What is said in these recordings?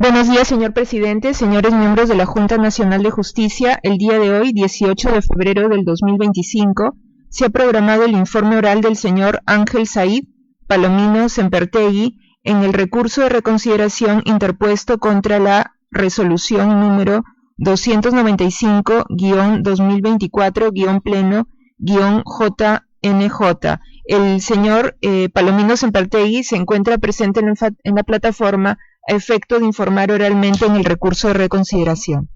Buenos días, señor presidente, señores miembros de la Junta Nacional de Justicia. El día de hoy, 18 de febrero del 2025, se ha programado el informe oral del señor Ángel Said Palomino Sempertegui en el recurso de reconsideración interpuesto contra la resolución número 295-2024-Pleno-JNJ. El señor Palomino Sempertegui se encuentra presente en la plataforma a efecto de informar oralmente en el recurso de reconsideración.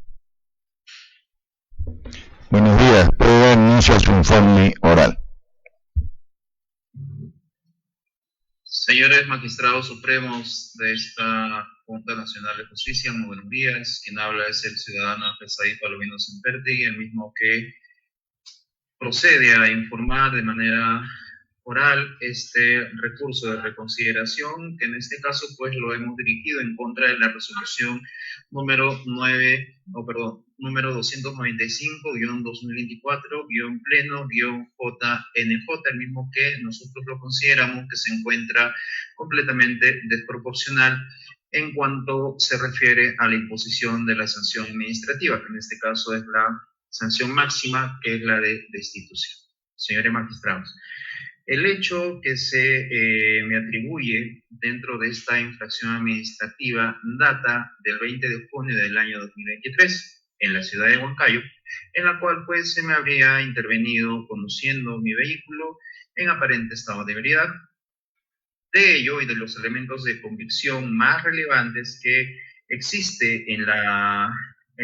Buenos días. Puede anunciar su informe oral. Señores magistrados supremos de esta Junta Nacional de Justicia, muy buenos días. Quien habla es el ciudadano Ángel Said Palomino Sempertegui, el mismo que procede a informar de manera oral este recurso de reconsideración, que en este caso pues lo hemos dirigido en contra de la resolución número 225-2024-Pleno-JNJ, el mismo que nosotros lo consideramos que se encuentra completamente desproporcional en cuanto se refiere a la imposición de la sanción administrativa, que en este caso es la sanción máxima, que es la de destitución. Señores magistrados, el hecho que se me atribuye dentro de esta infracción administrativa data del 20 de junio del año 2023 en la ciudad de Huancayo, en la cual pues se me habría intervenido conduciendo mi vehículo en aparente estado de ebriedad. De ello y de los elementos de convicción más relevantes que existe en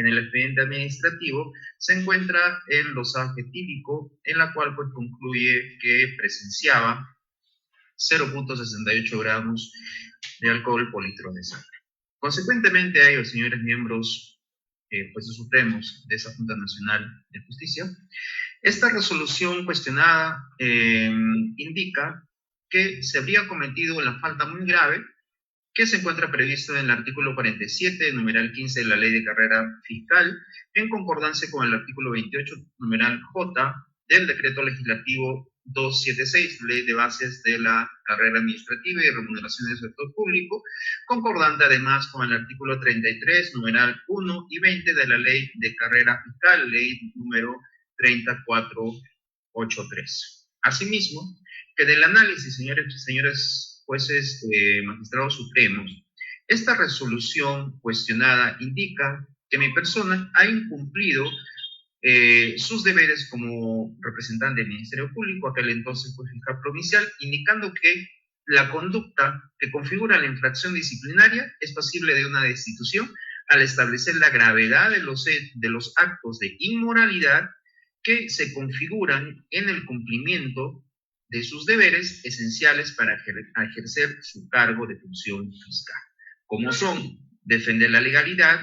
el expediente administrativo, se encuentra el dosaje típico, en la cual pues concluye que presenciaba 0.68 gramos de alcohol por litro de sangre. Consecuentemente a ello, señores miembros jueces supremos de esa Junta Nacional de Justicia, esta resolución cuestionada indica que se habría cometido la falta muy grave que se encuentra previsto en el artículo 47, numeral 15 de la Ley de Carrera Fiscal, en concordancia con el artículo 28, numeral J, del Decreto Legislativo 276, Ley de Bases de la Carrera Administrativa y Remuneración del Sector Público, concordante además con el artículo 33, numeral 1 y 20 de la Ley de Carrera Fiscal, Ley número 3483. Asimismo, que del análisis, señores jueces magistrados supremos, esta resolución cuestionada indica que mi persona ha incumplido sus deberes como representante del Ministerio Público, aquel entonces fue fiscal provincial, indicando que la conducta que configura la infracción disciplinaria es pasible de una destitución al establecer la gravedad de los actos de inmoralidad que se configuran en el cumplimiento de sus deberes esenciales para ejercer su cargo de función fiscal, como son defender la legalidad,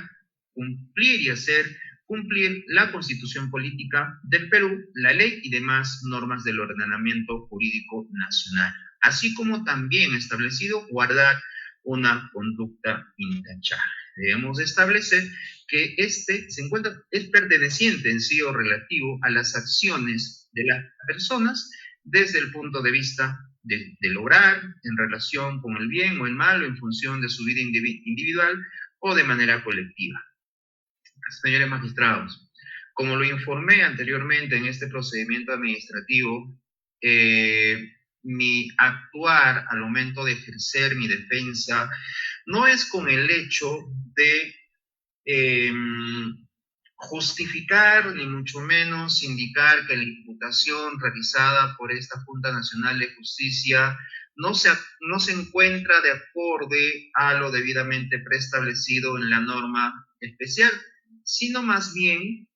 cumplir y hacer cumplir la Constitución Política del Perú, la ley y demás normas del ordenamiento jurídico nacional, así como también establecido guardar una conducta intachable. Debemos establecer que es perteneciente en sí o relativo a las acciones de las personas desde el punto de vista de lograr en relación con el bien o el mal o en función de su vida individual o de manera colectiva. Señores magistrados, como lo informé anteriormente en este procedimiento administrativo, mi actuar al momento de ejercer mi defensa no es con el hecho de justificar ni mucho menos indicar que la imputación realizada por esta Junta Nacional de Justicia no se encuentra de acorde a lo debidamente preestablecido en la norma especial, sino más bien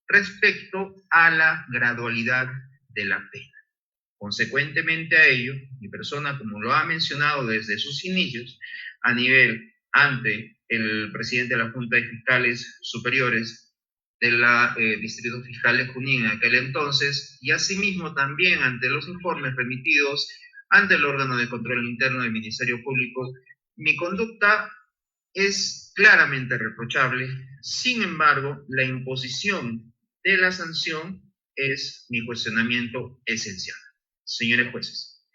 respecto a la gradualidad de la pena. Consecuentemente a ello, mi persona, como lo ha mencionado desde sus inicios, a nivel ante el presidente de la Junta de Fiscales Superiores de la Distrito Fiscal de Junín en aquel entonces, y asimismo también ante los informes remitidos ante el órgano de control interno del Ministerio Público, mi conducta es claramente reprochable. Sin embargo, la imposición de la sanción es mi cuestionamiento esencial. Señores jueces,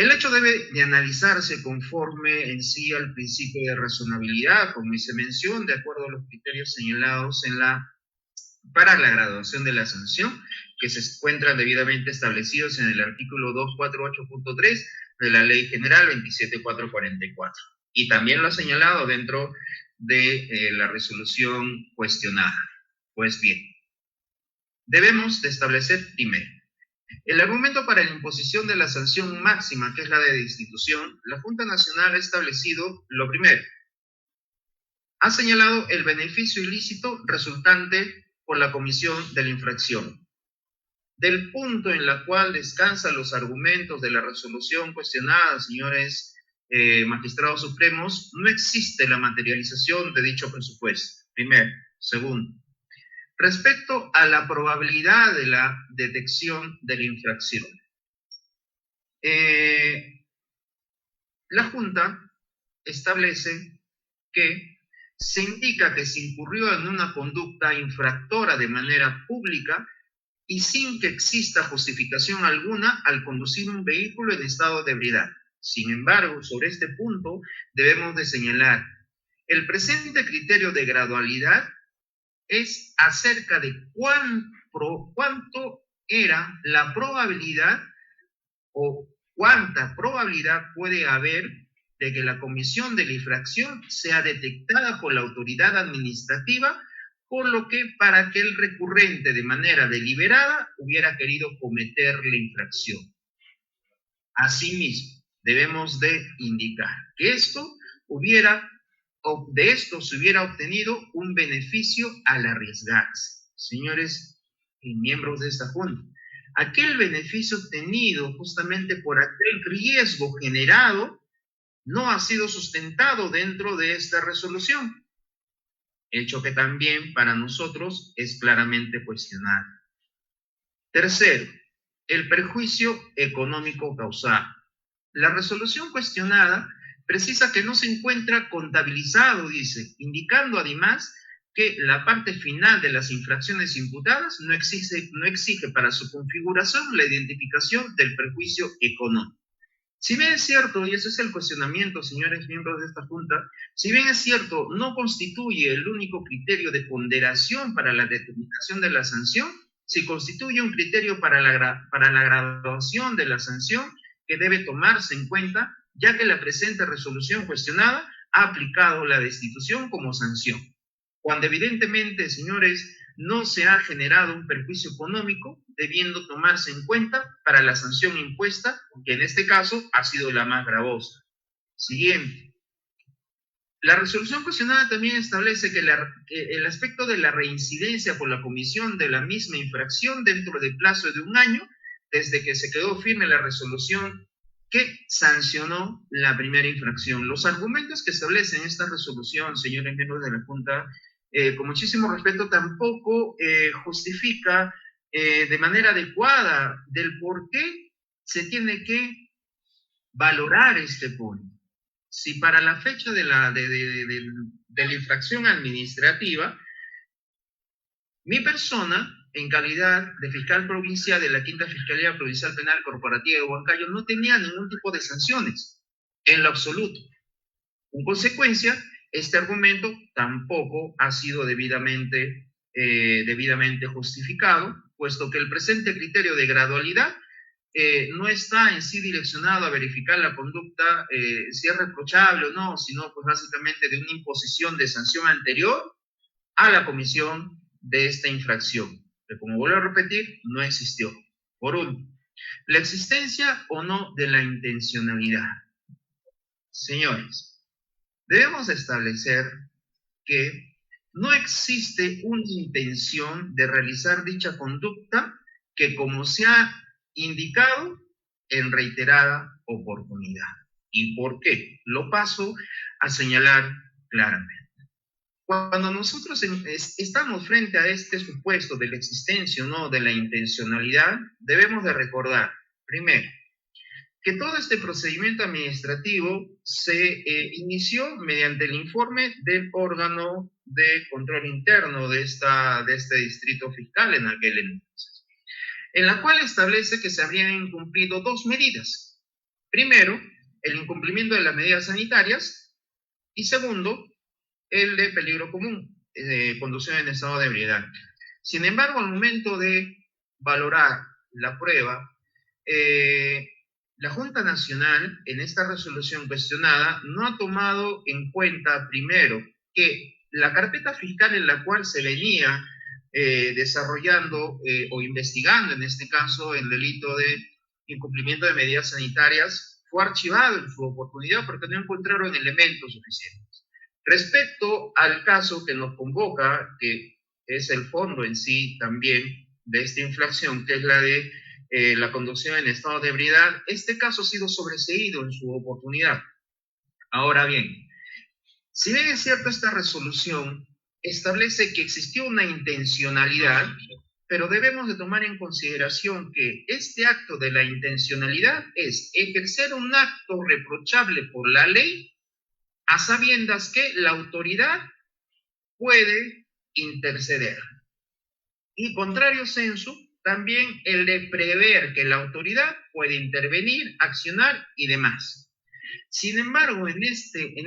El hecho debe de analizarse conforme en sí al principio de razonabilidad, como hice mención, de acuerdo a los criterios señalados para la graduación de la sanción, que se encuentran debidamente establecidos en el artículo 248.3 de la Ley General 27444. Y también lo ha señalado dentro de la resolución cuestionada. Pues bien, debemos de establecer primero el argumento para la imposición de la sanción máxima, que es la de destitución. La Junta Nacional ha establecido lo primero. Ha señalado el beneficio ilícito resultante por la comisión de la infracción. Del punto en la cual descansan los argumentos de la resolución cuestionada, señores magistrados supremos, no existe la materialización de dicho presupuesto. Primero. Segundo, respecto a la probabilidad de la detección de la infracción. La Junta establece que se indica que se incurrió en una conducta infractora de manera pública y sin que exista justificación alguna al conducir un vehículo en estado de ebriedad. Sin embargo, sobre este punto debemos de señalar, el presente criterio de gradualidad es acerca de cuánto era la probabilidad o cuánta probabilidad puede haber de que la comisión de la infracción sea detectada por la autoridad administrativa, por lo que para que el recurrente de manera deliberada hubiera querido cometer la infracción. Asimismo, debemos de indicar que de esto se hubiera obtenido un beneficio al arriesgarse. Señores y miembros de esta Junta, aquel beneficio obtenido justamente por aquel riesgo generado no ha sido sustentado dentro de esta resolución, hecho que también para nosotros es claramente cuestionable. Tercero, el perjuicio económico causado. La resolución cuestionada precisa que no se encuentra contabilizado, dice, indicando además que la parte final de las infracciones imputadas no exige para su configuración la identificación del perjuicio económico. Si bien es cierto, y ese es el cuestionamiento, señores miembros de esta Junta, si bien es cierto, no constituye el único criterio de ponderación para la determinación de la sanción, sí constituye un criterio para la graduación de la sanción que debe tomarse en cuenta, ya que la presente resolución cuestionada ha aplicado la destitución como sanción, cuando evidentemente, señores, no se ha generado un perjuicio económico, debiendo tomarse en cuenta para la sanción impuesta, que en este caso ha sido la más gravosa. Siguiente. La resolución cuestionada también establece que el aspecto de la reincidencia por la comisión de la misma infracción dentro del plazo de 1 año, desde que se quedó firme la resolución que sancionó la primera infracción. Los argumentos que establecen esta resolución, señores miembros de la Junta, con muchísimo respeto, tampoco justifica de manera adecuada del por qué se tiene que valorar este punto. Si para la fecha de la infracción administrativa, mi persona, en calidad de fiscal provincial de la Quinta Fiscalía Provincial Penal Corporativa de Huancayo, no tenía ningún tipo de sanciones, en lo absoluto. En consecuencia, este argumento tampoco ha sido debidamente justificado, puesto que el presente criterio de gradualidad no está en sí direccionado a verificar la conducta, si es reprochable o no, sino pues básicamente de una imposición de sanción anterior a la comisión de esta infracción, que como vuelvo a repetir, no existió. Por último, la existencia o no de la intencionalidad. Señores, debemos establecer que no existe una intención de realizar dicha conducta que, como se ha indicado, en reiterada oportunidad. ¿Y por qué? Lo paso a señalar claramente. Cuando nosotros estamos frente a este supuesto de la existencia o no de la intencionalidad, debemos de recordar, primero, que todo este procedimiento administrativo se inició mediante el informe del órgano de control interno de este distrito fiscal en aquel entonces, en la cual establece que se habrían incumplido 2 medidas. Primero, el incumplimiento de las medidas sanitarias y segundo, el de peligro común, conducción en estado de ebriedad. Sin embargo, al momento de valorar la prueba, la Junta Nacional, en esta resolución cuestionada, no ha tomado en cuenta, primero, que la carpeta fiscal en la cual se venía desarrollando o investigando, en este caso, el delito de incumplimiento de medidas sanitarias, fue archivado en su oportunidad porque no encontraron elementos suficientes. Respecto al caso que nos convoca, que es el fondo en sí también de esta infracción, que es la de la conducción en estado de ebriedad, este caso ha sido sobreseído en su oportunidad. Ahora bien, si bien es cierto, esta resolución establece que existió una intencionalidad, pero debemos de tomar en consideración que este acto de la intencionalidad es ejercer un acto reprochable por la ley a sabiendas que la autoridad puede interceder. Y contrario sensu, también el de prever que la autoridad puede intervenir, accionar y demás. Sin embargo, en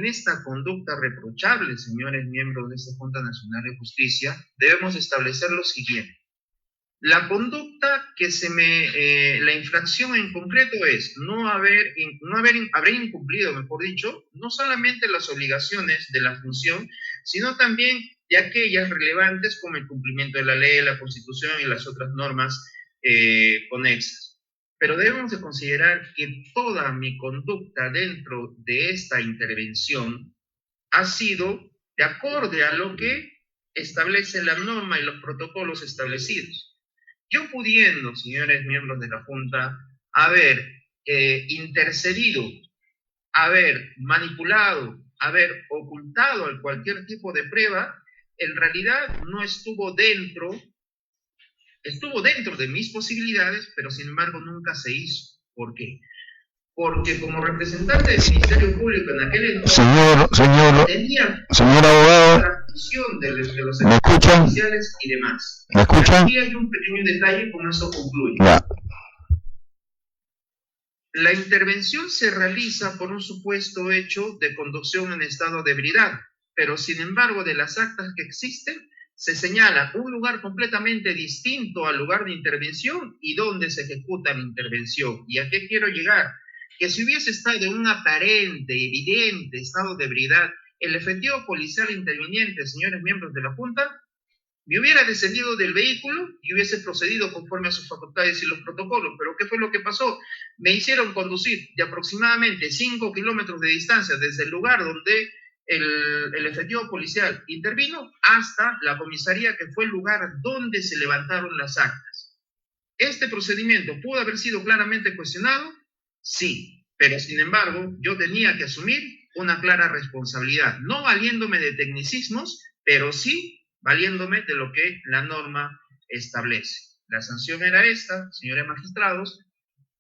esta conducta reprochable, señores miembros de esta Junta Nacional de Justicia, debemos establecer lo siguiente. La conducta la infracción en concreto es haber incumplido, mejor dicho, no solamente las obligaciones de la función, sino también de aquellas relevantes como el cumplimiento de la ley, la Constitución y las otras normas conexas. Pero debemos de considerar que toda mi conducta dentro de esta intervención ha sido de acorde a lo que establece la norma y los protocolos establecidos. Yo pudiendo, señores miembros de la Junta, haber intercedido, haber manipulado, haber ocultado cualquier tipo de prueba, en realidad no estuvo dentro de mis posibilidades, pero sin embargo nunca se hizo. ¿Por qué? Porque como representante del Ministerio Público en aquel entonces señor abogado, la función de los ¿me escuchan? Oficiales y demás. ¿Me escuchan? Aquí hay un pequeño detalle, con eso concluyo. Ya. La intervención se realiza por un supuesto hecho de conducción en estado de ebriedad, pero sin embargo de las actas que existen se señala un lugar completamente distinto al lugar de intervención y dónde se ejecuta la intervención. ¿Y a qué quiero llegar? Que si hubiese estado en un aparente, evidente estado de ebriedad, el efectivo policial interviniente, señores miembros de la Junta, me hubiera descendido del vehículo y hubiese procedido conforme a sus facultades y los protocolos. Pero ¿qué fue lo que pasó? Me hicieron conducir de aproximadamente 5 kilómetros de distancia desde el lugar donde el efectivo policial intervino hasta la comisaría, que fue el lugar donde se levantaron las actas. ¿Este procedimiento pudo haber sido claramente cuestionado? Sí, pero sin embargo yo tenía que asumir una clara responsabilidad, no valiéndome de tecnicismos, pero sí valiéndome de lo que la norma establece. La sanción era esta, señores magistrados.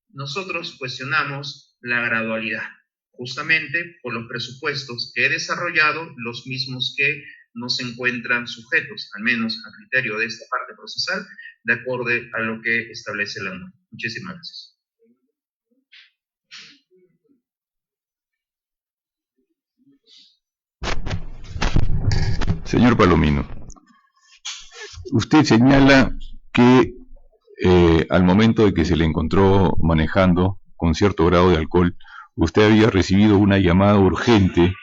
Nosotros cuestionamos la gradualidad, justamente por los presupuestos que he desarrollado, los mismos que no se encuentran sujetos, al menos a criterio de esta parte procesal, de acuerdo a lo que establece la norma. Muchísimas gracias. Señor Palomino, usted señala que al momento de que se le encontró manejando con cierto grado de alcohol, usted había recibido una llamada urgente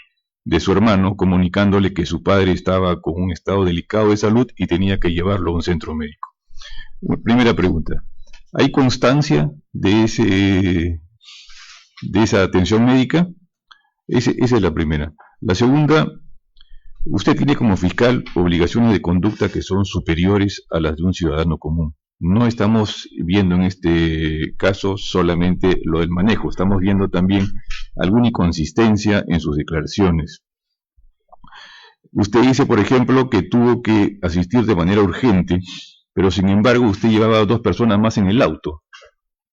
de su hermano comunicándole que su padre estaba con un estado delicado de salud y tenía que llevarlo a un centro médico. Primera pregunta, ¿hay constancia de esa atención médica? Esa es la primera. La segunda, usted tiene como fiscal obligaciones de conducta que son superiores a las de un ciudadano común. No estamos viendo en este caso solamente lo del manejo, estamos viendo también alguna inconsistencia en sus declaraciones. Usted dice, por ejemplo, que tuvo que asistir de manera urgente, pero sin embargo usted llevaba a 2 personas más en el auto,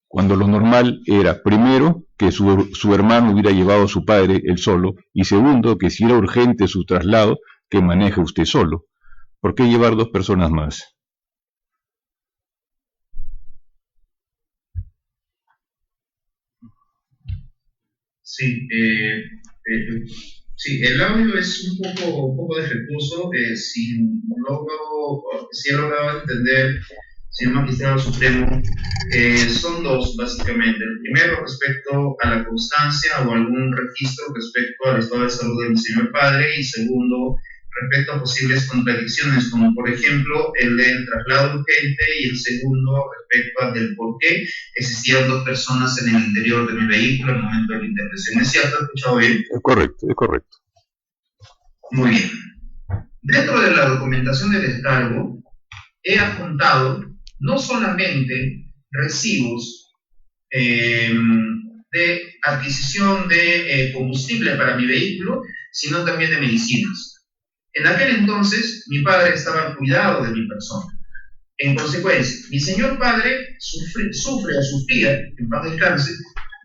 cuando lo normal era, primero, que su hermano hubiera llevado a su padre él solo, y segundo, que si era urgente su traslado, que maneje usted solo. ¿Por qué llevar 2 personas más? Sí, sí, el audio es un poco defectuoso. Si he logrado entender, señor Magistrado Supremo, son dos, básicamente. El primero, respecto a la constancia o algún registro respecto al estado de salud de mi señor padre, y segundo, respecto a posibles contradicciones, como por ejemplo el del traslado urgente, y el segundo respecto al del por qué existían dos personas en el interior de mi vehículo al momento de la intervención. ¿Es cierto? ¿He escuchado bien? Es correcto, es correcto. Muy bien. Dentro de la documentación de descargo, he apuntado no solamente recibos de adquisición de combustible para mi vehículo, sino también de medicinas. En aquel entonces, mi padre estaba al cuidado de mi persona. En consecuencia, mi señor padre sufría, en paz descanse,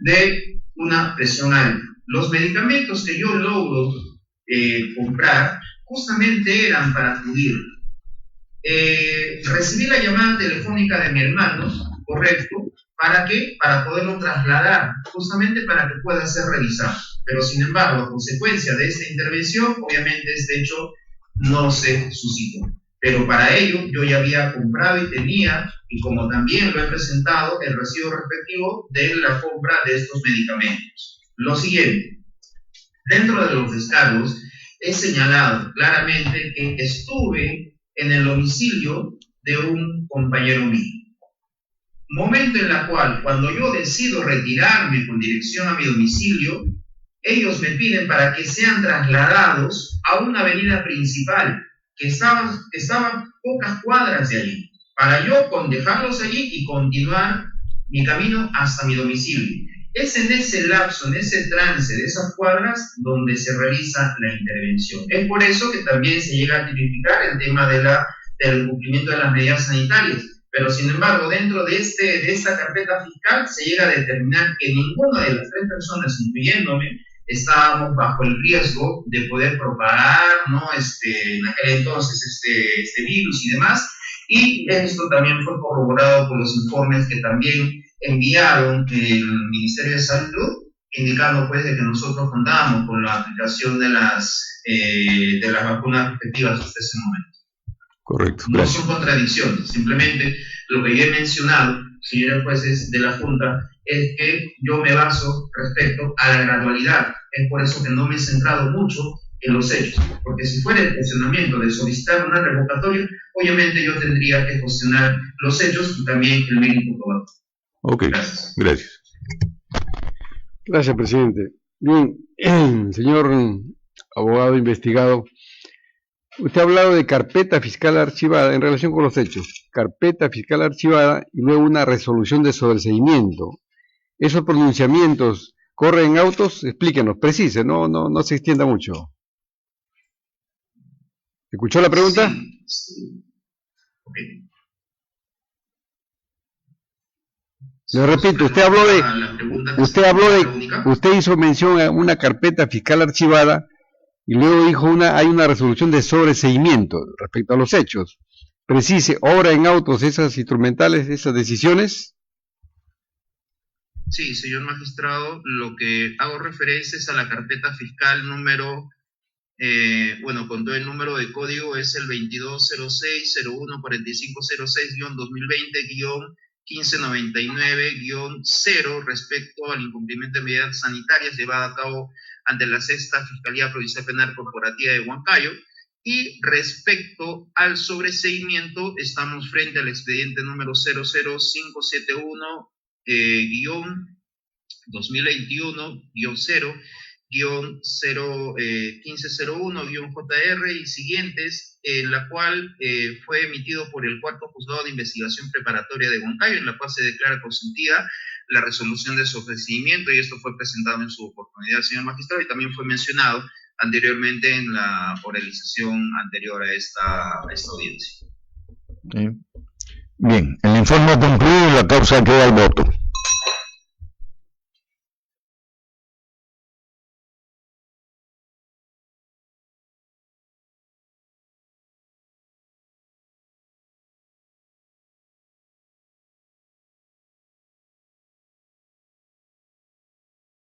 de una presión alta. Los medicamentos que yo logro comprar justamente eran para acudir. Recibí la llamada telefónica de mi hermano, correcto, ¿para qué? Para poderlo trasladar, justamente para que pueda ser revisado. Pero sin embargo, a consecuencia de esta intervención, obviamente este hecho no se suscitó. Pero para ello yo ya había comprado y tenía, y como también lo he presentado, el recibo respectivo de la compra de estos medicamentos. Lo siguiente, dentro de los descargos he señalado claramente que estuve en el domicilio de un compañero mío. Momento en el cual, cuando yo decido retirarme con dirección a mi domicilio, ellos me piden para que sean trasladados a una avenida principal que estaba pocas cuadras de allí, para yo dejarlos allí y continuar mi camino hasta mi domicilio. Es en ese lapso, en ese trance de esas cuadras donde se realiza la intervención. Es por eso que también se llega a tipificar el tema del cumplimiento de las medidas sanitarias. Pero sin embargo, dentro de esta carpeta fiscal se llega a determinar que ninguna de las tres personas, incluyéndome, estábamos bajo el riesgo de poder propagar, ¿no? En aquel entonces este virus y demás, y esto también fue corroborado por los informes que también enviaron el Ministerio de Salud, indicando pues de que nosotros contábamos con la aplicación de las vacunas respectivas hasta ese momento. Correcto. No son contradicciones, simplemente lo que yo he mencionado, señores jueces de la Junta, es que yo me baso respecto a la gradualidad. Es por eso que no me he centrado mucho en los hechos, porque si fuera el cuestionamiento de solicitar una revocatoria, obviamente yo tendría que cuestionar los hechos y también el mérito probado. Ok, gracias. Gracias, presidente. Bien, señor abogado investigado, usted ha hablado de carpeta fiscal archivada en relación con los hechos. Carpeta fiscal archivada y luego una resolución de sobreseimiento. ¿Esos pronunciamientos corren autos? Explíquenos, precise, no se extienda mucho. ¿Escuchó la pregunta? Sí. Okay. Le repito, usted hizo mención a una carpeta fiscal archivada y luego dijo hay una resolución de sobreseimiento respecto a los hechos. Precise, ¿obra en autos esas instrumentales, esas decisiones? Sí, señor magistrado, lo que hago referencia es a la carpeta fiscal número, con todo el número de código es el 2206-014506-2020-1599-0 respecto al incumplimiento de medidas sanitarias llevada a cabo ante la Sexta Fiscalía Provincial Penal Corporativa de Huancayo. Y respecto al sobreseimiento, estamos frente al expediente número 00571-0-0-1501-JR y siguientes, en la cual fue emitido por el Cuarto Juzgado de Investigación Preparatoria de Huancayo, en la cual se declara consentida la resolución de sobreseimiento, y esto fue presentado en su oportunidad, señor magistrado, y también fue mencionado anteriormente en la oralización anterior a esta audiencia. Bien, el informe concluido y la causa queda al voto.